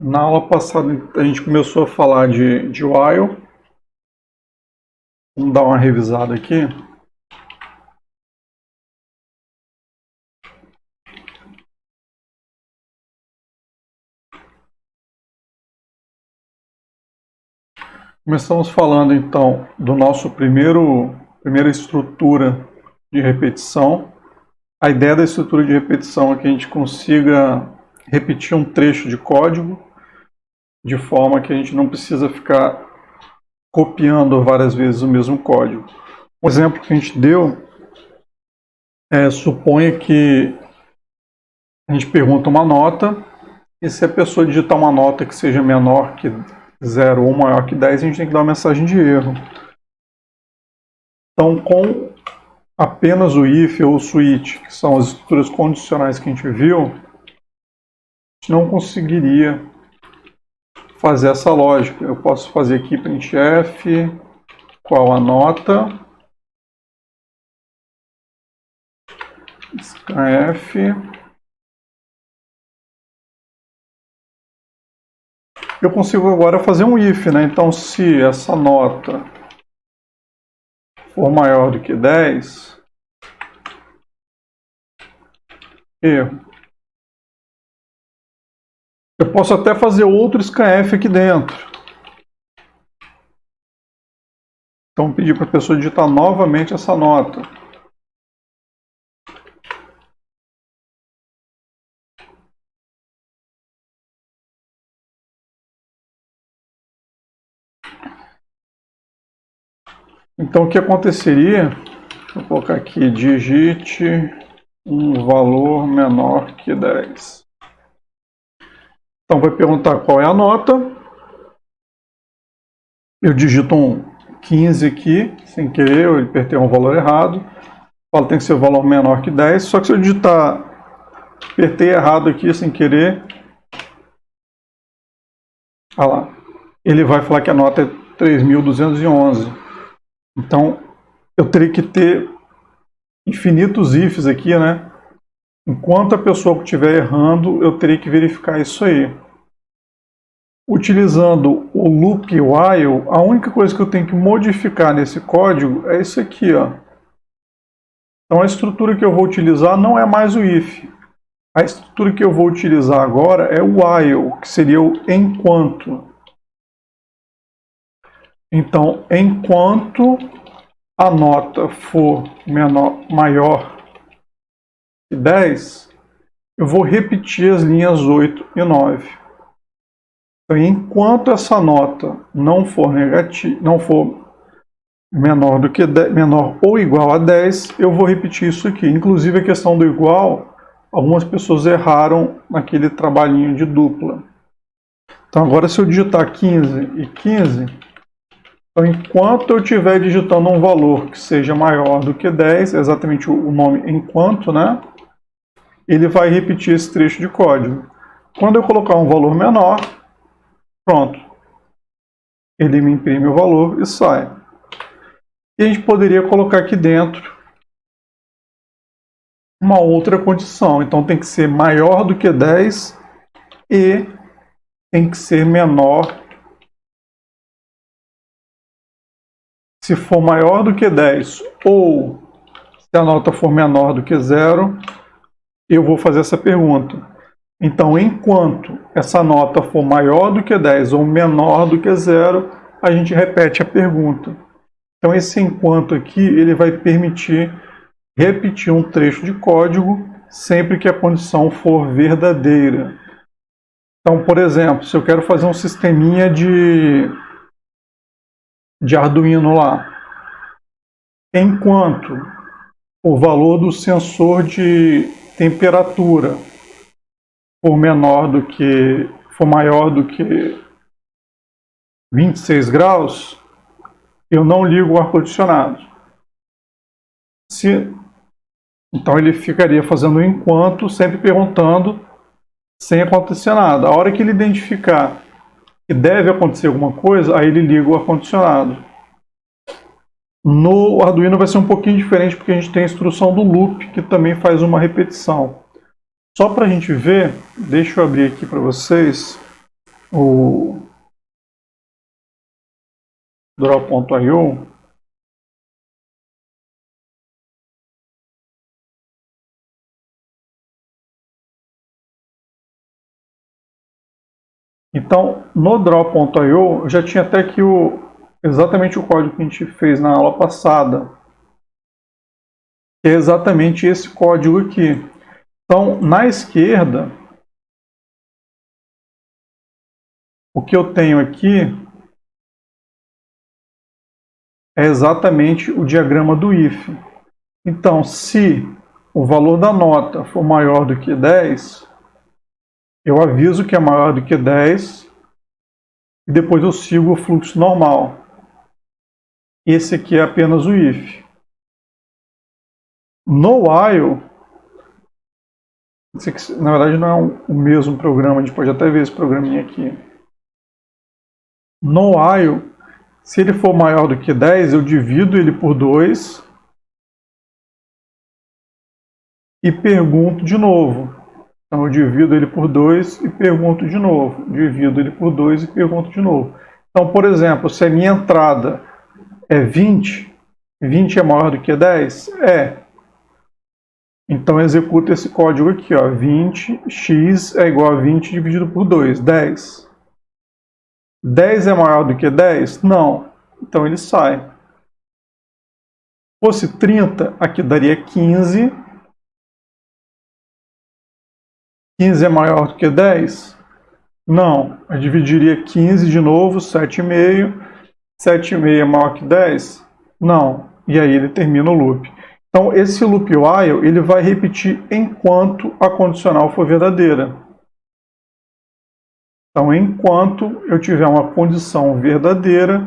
Na aula passada a gente começou a falar de while. Vamos dar uma revisada aqui. Começamos falando então do nosso primeira estrutura de repetição. A ideia da estrutura de repetição é que a gente consiga repetir um trecho de código de forma que a gente não precisa ficar copiando várias vezes o mesmo código. Um exemplo que a gente deu suponha que a gente pergunta uma nota e se a pessoa digitar uma nota que seja menor que 0 ou maior que 10, a gente tem que dar uma mensagem de erro. Então, com apenas o if ou o switch, que são as estruturas condicionais que a gente viu, a gente não conseguiria fazer essa lógica. Eu posso fazer aqui printf, qual a nota, scanf, eu consigo agora fazer um if, né? Então, se essa nota for maior do que 10, erro. Eu posso até fazer outro scanf aqui dentro. Então, pedir para a pessoa digitar novamente essa nota. Então, o que aconteceria? Vou colocar aqui, digite um valor menor que 10. Então, vai perguntar qual é a nota. Eu digito um 15 aqui, sem querer, eu apertei um valor errado. Fala que tem que ser um valor menor que 10. Só que se eu digitar, apertei errado aqui, sem querer, olha lá, ele vai falar que a nota é 3.211. Então, eu teria que ter infinitos ifs aqui, né? Enquanto a pessoa que estiver errando, eu teria que verificar isso aí. Utilizando o loop while, a única coisa que eu tenho que modificar nesse código é isso aqui, ó. Então a estrutura que eu vou utilizar não é mais o if. A estrutura que eu vou utilizar agora é o while, que seria o enquanto. Então, enquanto a nota for maior que 10, eu vou repetir as linhas 8 e 9. Então, enquanto essa nota não for menor do que 10, menor ou igual a 10, eu vou repetir isso aqui. Inclusive a questão do igual, algumas pessoas erraram naquele trabalhinho de dupla. Então agora se eu digitar 15 e 15, então enquanto eu estiver digitando um valor que seja maior do que 10, é exatamente o nome enquanto, né? Ele vai repetir esse trecho de código. Quando eu colocar um valor menor, pronto, ele me imprime o valor e sai. E a gente poderia colocar aqui dentro uma outra condição. Então tem que ser maior do que 10 e tem que ser menor. Se for maior do que 10 ou se a nota for menor do que 0, eu vou fazer essa pergunta. Então, enquanto essa nota for maior do que 10 ou menor do que 0, a gente repete a pergunta. Então, esse enquanto aqui, ele vai permitir repetir um trecho de código sempre que a condição for verdadeira. Então, por exemplo, se eu quero fazer um sisteminha de Arduino lá, enquanto o valor do sensor de temperatura for maior do que 26 graus, eu não ligo o ar-condicionado. Então ele ficaria fazendo um enquanto, sempre perguntando, sem acontecer nada. A hora que ele identificar que deve acontecer alguma coisa, aí ele liga o ar-condicionado. No Arduino vai ser um pouquinho diferente, porque a gente tem a instrução do loop, que também faz uma repetição. Só para a gente ver, deixa eu abrir aqui para vocês. o draw.io, então no draw.io eu já tinha até aqui exatamente o código que a gente fez na aula passada, que é exatamente esse código aqui. Então na esquerda, o que eu tenho aqui é exatamente o diagrama do if. Então, se o valor da nota for maior do que 10, eu aviso que é maior do que 10 e depois eu sigo o fluxo normal. Esse aqui é apenas o if. No while, na verdade não é o mesmo programa, a gente pode até ver esse programinha aqui. No while, se ele for maior do que 10, eu divido ele por 2 e pergunto de novo. Então eu divido ele por 2 e pergunto de novo. Divido ele por 2 e pergunto de novo. Então, por exemplo, se a minha entrada é 20, 20 é maior do que 10? É. Então eu executo esse código aqui, ó, 20x é igual a 20 dividido por 2, 10. 10 é maior do que 10? Não. Então ele sai. Se fosse 30, aqui daria 15. 15 é maior do que 10? Não. Eu dividiria 15 de novo, 7,5. 7,5 é maior que 10? Não. E aí ele termina o loop. Então esse loop while ele vai repetir enquanto a condicional for verdadeira. Então enquanto eu tiver uma condição verdadeira,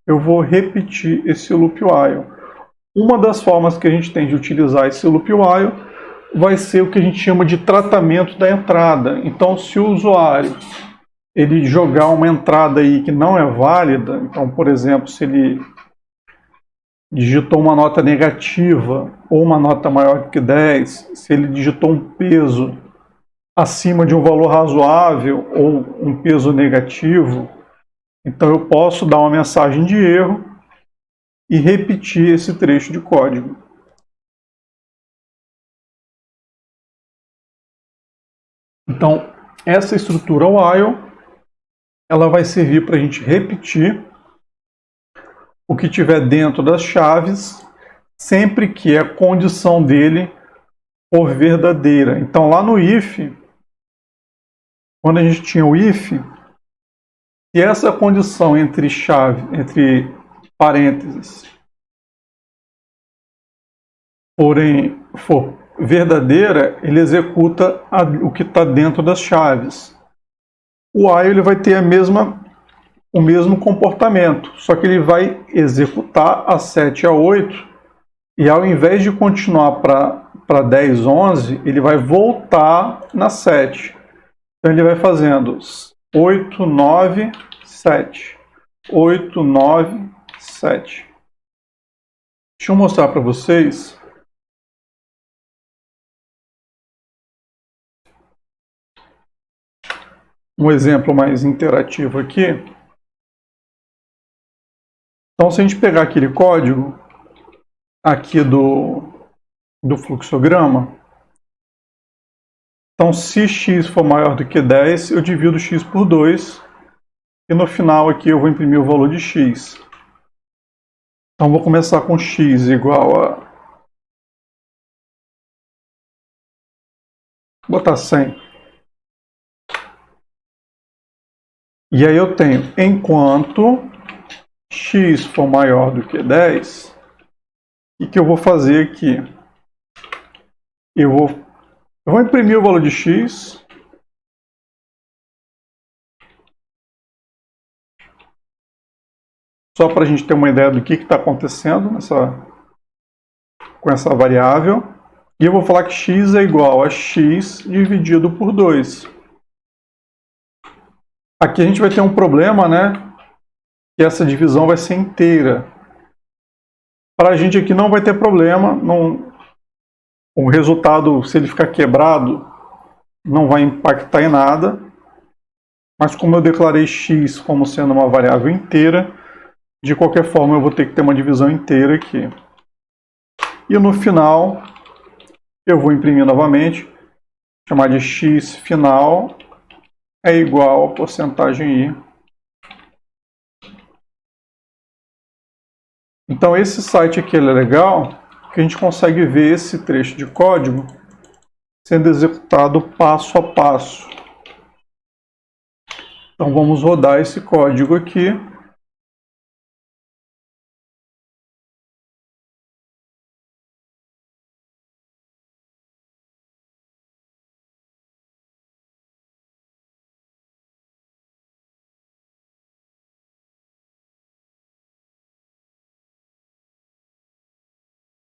eu vou repetir esse loop while. Uma das formas que a gente tem de utilizar esse loop while vai ser o que a gente chama de tratamento da entrada. Então, se o usuário ele jogar uma entrada aí que não é válida, então, por exemplo, se ele digitou uma nota negativa ou uma nota maior que 10, se ele digitou um peso acima de um valor razoável ou um peso negativo, então eu posso dar uma mensagem de erro e repetir esse trecho de código. Então, essa estrutura while, ela vai servir para a gente repetir o que tiver dentro das chaves, sempre que a condição dele for verdadeira. Então, lá no if, quando a gente tinha o if, se essa condição entre parênteses, for verdadeira, ele executa o que está dentro das chaves. O while ele vai ter o mesmo comportamento, só que ele vai executar a 7 a 8 e ao invés de continuar para 10, 11, ele vai voltar na 7. Então ele vai fazendo 8, 9, 7. 8, 9, 7. Deixa eu mostrar para vocês. Um exemplo mais interativo aqui. Então, se a gente pegar aquele código aqui do fluxograma, então se x for maior do que 10, eu divido x por 2 e no final aqui eu vou imprimir o valor de x. Então vou começar com x igual a... Vou botar 100. E aí eu tenho, enquanto x for maior do que 10, o que eu vou fazer aqui? Eu vou imprimir o valor de x. Só para a gente ter uma ideia do que está acontecendo com essa variável. E eu vou falar que x é igual a x dividido por 2. Aqui a gente vai ter um problema, né? Que essa divisão vai ser inteira. Para a gente aqui não vai ter problema. O resultado, se ele ficar quebrado, não vai impactar em nada. Mas como eu declarei x como sendo uma variável inteira, de qualquer forma eu vou ter que ter uma divisão inteira aqui. E no final, eu vou imprimir novamente, chamar de x final é igual a porcentagem i. Então esse site aqui é legal, porque a gente consegue ver esse trecho de código sendo executado passo a passo. Então vamos rodar esse código aqui.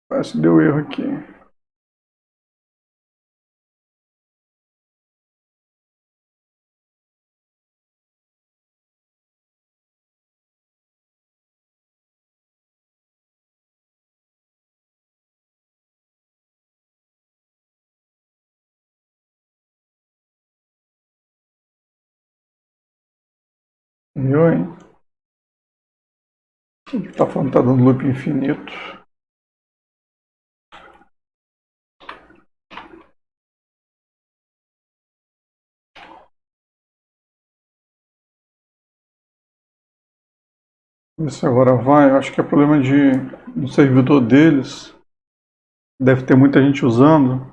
Parece que deu erro aqui. Viu, hein? Está falando que está dando loop infinito. Ver se agora vai. Eu acho que é problema do servidor deles. Deve ter muita gente usando.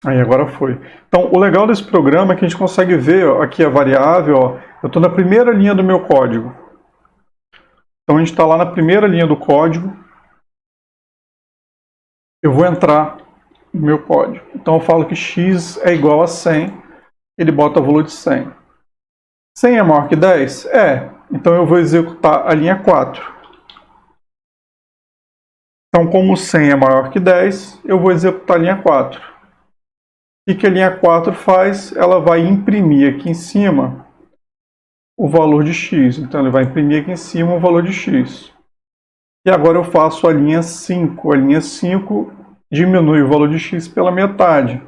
Aí agora foi. Então o legal desse programa é que a gente consegue ver ó, aqui a variável. Ó, eu estou na primeira linha do meu código. Então a gente está lá na primeira linha do código. Eu vou entrar no meu código. Então eu falo que x é igual a 100. Ele bota o valor de 100. 100 é maior que 10? É. Então eu vou executar a linha 4. Então como 100 é maior que 10, eu vou executar a linha 4. O que a linha 4 faz? Ela vai imprimir aqui em cima o valor de x. Então ele vai imprimir aqui em cima o valor de x. E agora eu faço a linha 5. A linha 5 diminui o valor de x pela metade.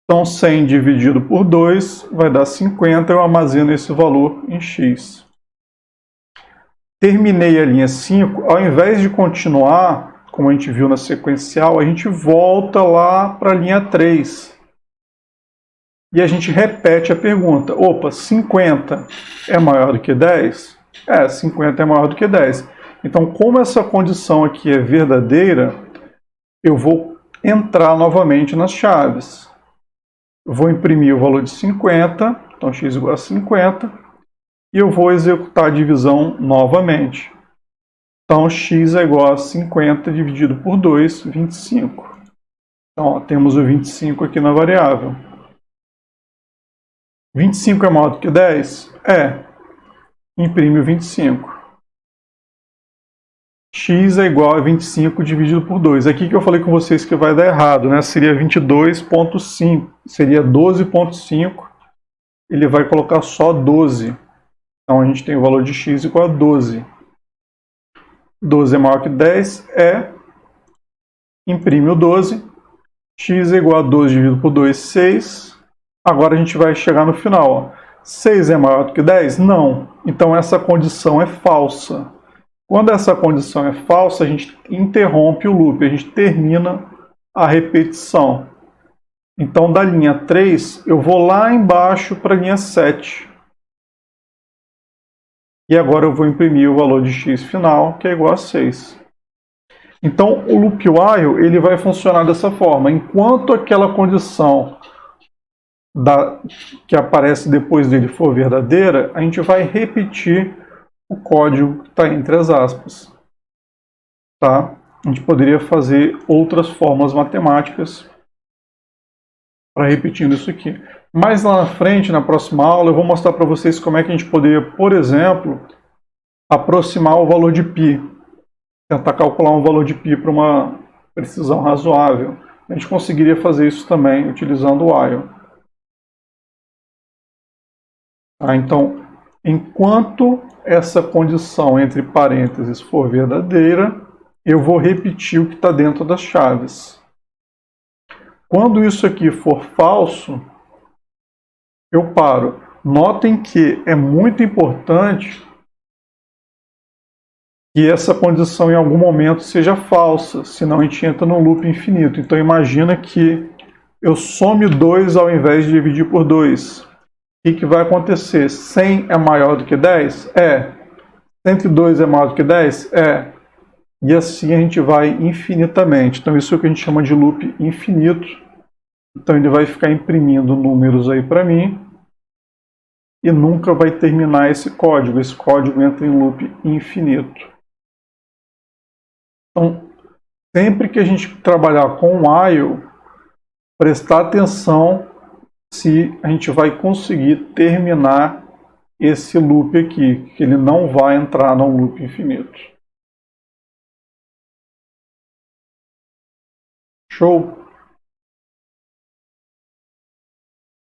Então 100 dividido por 2 vai dar 50. Eu armazeno esse valor em x. Terminei a linha 5. Ao invés de continuar, como a gente viu na sequencial, a gente volta lá para a linha 3. E a gente repete a pergunta. Opa, 50 é maior do que 10? É, 50 é maior do que 10. Então, como essa condição aqui é verdadeira, eu vou entrar novamente nas chaves. Eu vou imprimir o valor de 50, então x igual a 50, e eu vou executar a divisão novamente. Então, x é igual a 50 dividido por 2, 25. Então, ó, temos o 25 aqui na variável. 25 é maior do que 10? É. Imprime o 25. X é igual a 25 dividido por 2. Aqui que eu falei com vocês que vai dar errado, né? Seria 22,5. Seria 12,5. Ele vai colocar só 12. Então a gente tem o valor de x igual a 12. 12 é maior que 10? É. Imprime o 12. X é igual a 12 dividido por 2, 6. Agora a gente vai chegar no final. Ó. 6 é maior do que 10? Não. Então essa condição é falsa. Quando essa condição é falsa, a gente interrompe o loop, a gente termina a repetição. Então, da linha 3, eu vou lá embaixo para a linha 7. E agora eu vou imprimir o valor de x final, que é igual a 6. Então, o loop while ele vai funcionar dessa forma. Enquanto aquela condição que aparece depois dele for verdadeira, a gente vai repetir o código que está entre as aspas. Tá? A gente poderia fazer outras formas matemáticas para repetindo isso aqui. Mais lá na frente, na próxima aula, eu vou mostrar para vocês como é que a gente poderia, por exemplo, aproximar o valor de π. Tentar calcular um valor de π para uma precisão razoável. A gente conseguiria fazer isso também utilizando o while. Tá? Então, enquanto essa condição entre parênteses for verdadeira, eu vou repetir o que está dentro das chaves. Quando isso aqui for falso, eu paro. Notem que é muito importante que essa condição em algum momento seja falsa, senão a gente entra no loop infinito. Então imagina que eu some 2 ao invés de dividir por 2. O que vai acontecer? 100 é maior do que 10? É. 102 é maior do que 10? É. E assim a gente vai infinitamente. Então isso é o que a gente chama de loop infinito. Então ele vai ficar imprimindo números aí para mim e nunca vai terminar esse código. Esse código entra em loop infinito. Então, sempre que a gente trabalhar com while, prestar atenção se a gente vai conseguir terminar esse loop aqui, que ele não vai entrar no loop infinito. Show?